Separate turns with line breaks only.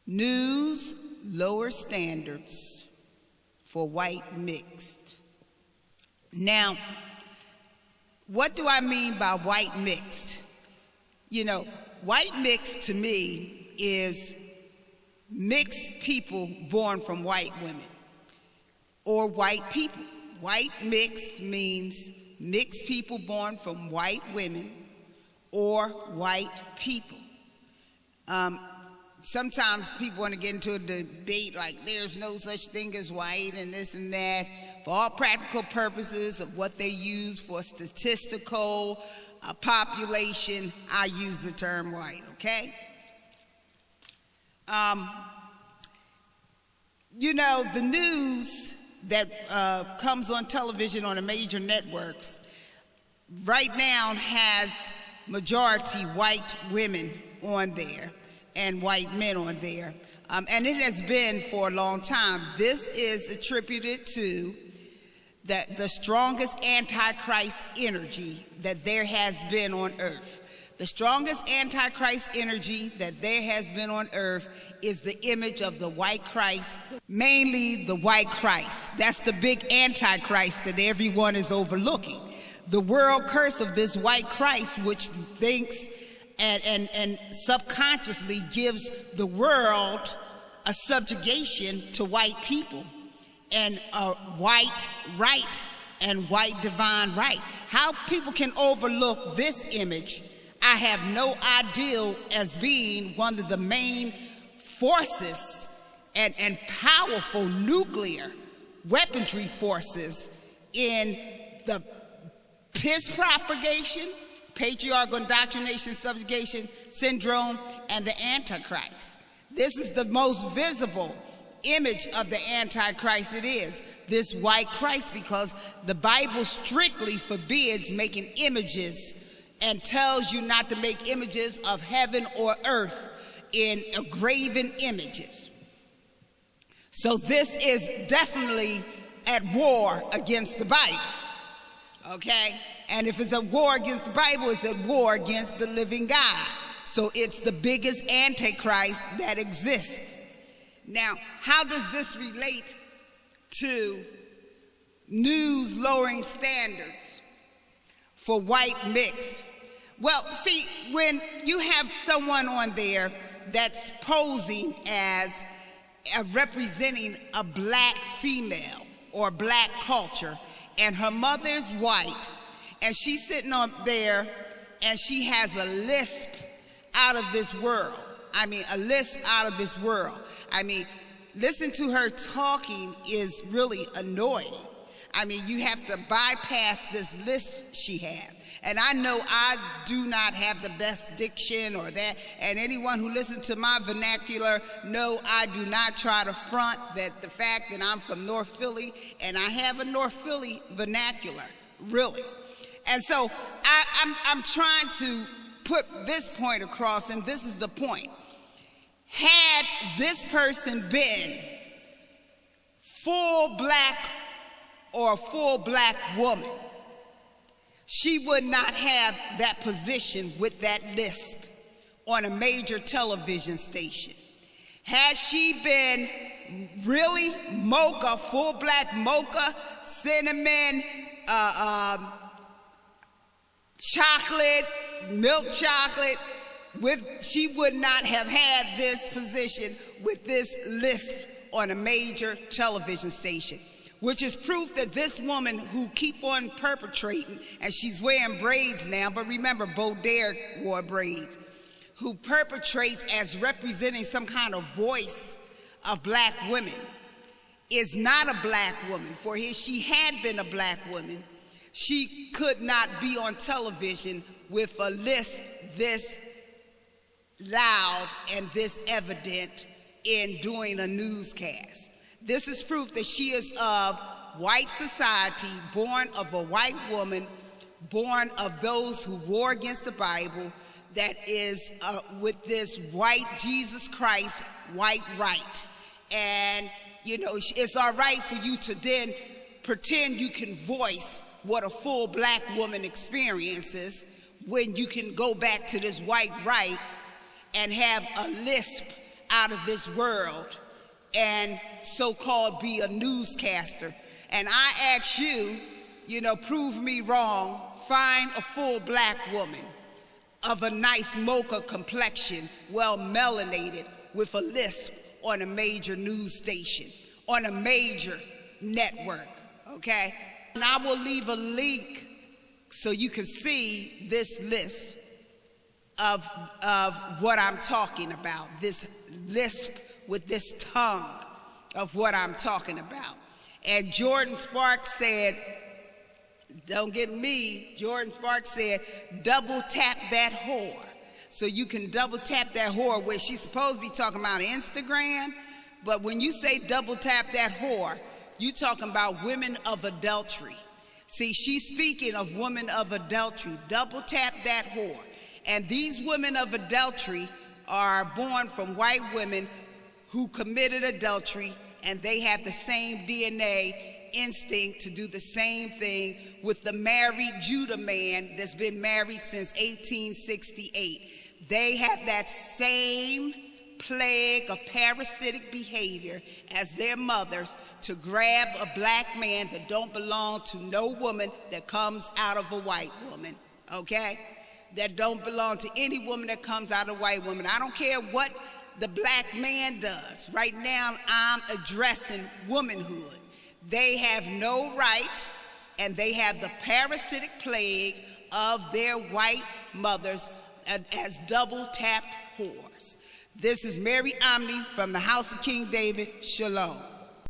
News lower standards for white mixed. Now, what do I mean by white mixed? You know, white mixed to me is mixed people born from white women or white people. White mixed means mixed people born from white women or white people. Sometimes people want to get into a debate like there's no such thing as white and this and that. For all practical purposes of what they use for statistical population, I use the term white, okay? You know, the news that comes on television on the major networks right now has majority white women on there and white men on there. And it has been for a long time. This is attributed to the strongest antichrist energy that there has been on earth. The strongest antichrist energy that there has been on earth is the image of the white Christ, mainly the white Christ. That's the big antichrist that everyone is overlooking. The world curse of this white Christ, which thinks and subconsciously gives the world a subjugation to white people and a white right and white divine right. How people can overlook this image, I have no idea, as being one of the main forces and powerful nuclear weaponry forces in the piss propagation, patriarchal indoctrination, subjugation syndrome, and the Antichrist. This is the most visible image of the Antichrist. It is this white Christ, because the Bible strictly forbids making images and tells you not to make images of heaven or earth in graven images. So this is definitely at war against the Bible, okay? And if it's a war against the Bible, it's at war against the living God. So it's the biggest antichrist that exists. Now, how does this relate to news lowering standards for white mixed? Well, see, when you have someone on there that's posing as representing a black female or black culture, and her mother's white, and she's sitting up there and she has a lisp out of this world. I mean, a lisp out of this world. I mean, listen to her talking is really annoying. I mean, you have to bypass this lisp she has. And I know I do not have the best diction or that, and anyone who listens to my vernacular know I do not try to front that the fact that I'm from North Philly, and I have a North Philly vernacular, really. And so I'm trying to put this point across, and this is the point. Had this person been full black or a full black woman, she would not have that position with that lisp on a major television station. Had she been really mocha, full black mocha, cinnamon, chocolate, milk chocolate, she would not have had this position with this lisp on a major television station, which is proof that this woman who keep on perpetrating, and she's wearing braids now, but remember, Bo Derek wore braids, who perpetrates as representing some kind of voice of black women, is not a black woman. For if she had been a black woman, she could not be on television with a lisp this loud and this evident in doing a newscast. This is proof that she is of white society, born of a white woman, born of those who war against the Bible, that is with this white Jesus Christ, white right. And, you know, it's all right for you to then pretend you can voice what a full black woman experiences when you can go back to this white right and have a lisp out of this world and so-called be a newscaster. And I ask you, prove me wrong, find a full black woman of a nice mocha complexion, well melanated, with a lisp on a major news station, on a major network, okay? And I will leave a link so you can see this list of what I'm talking about, this lisp with this tongue of what I'm talking about. And Jordan Sparks said, don't get me, Jordan Sparks said, double tap that whore. So you can double tap that whore, where she's supposed to be talking about Instagram, but when you say double tap that whore, you talking about women of adultery. See, she's speaking of women of adultery. Double tap that whore. And these women of adultery are born from white women who committed adultery, and they have the same DNA instinct to do the same thing with the married Judah man that's been married since 1868. They have that same plague of parasitic behavior as their mothers to grab a black man that don't belong to no woman that comes out of a white woman, okay? That don't belong to any woman that comes out of a white woman. I don't care what the black man does. Right now, I'm addressing womanhood. They have no right, and they have the parasitic plague of their white mothers as double-tapped whores. This is Mary Omni from the House of King David. Shalom.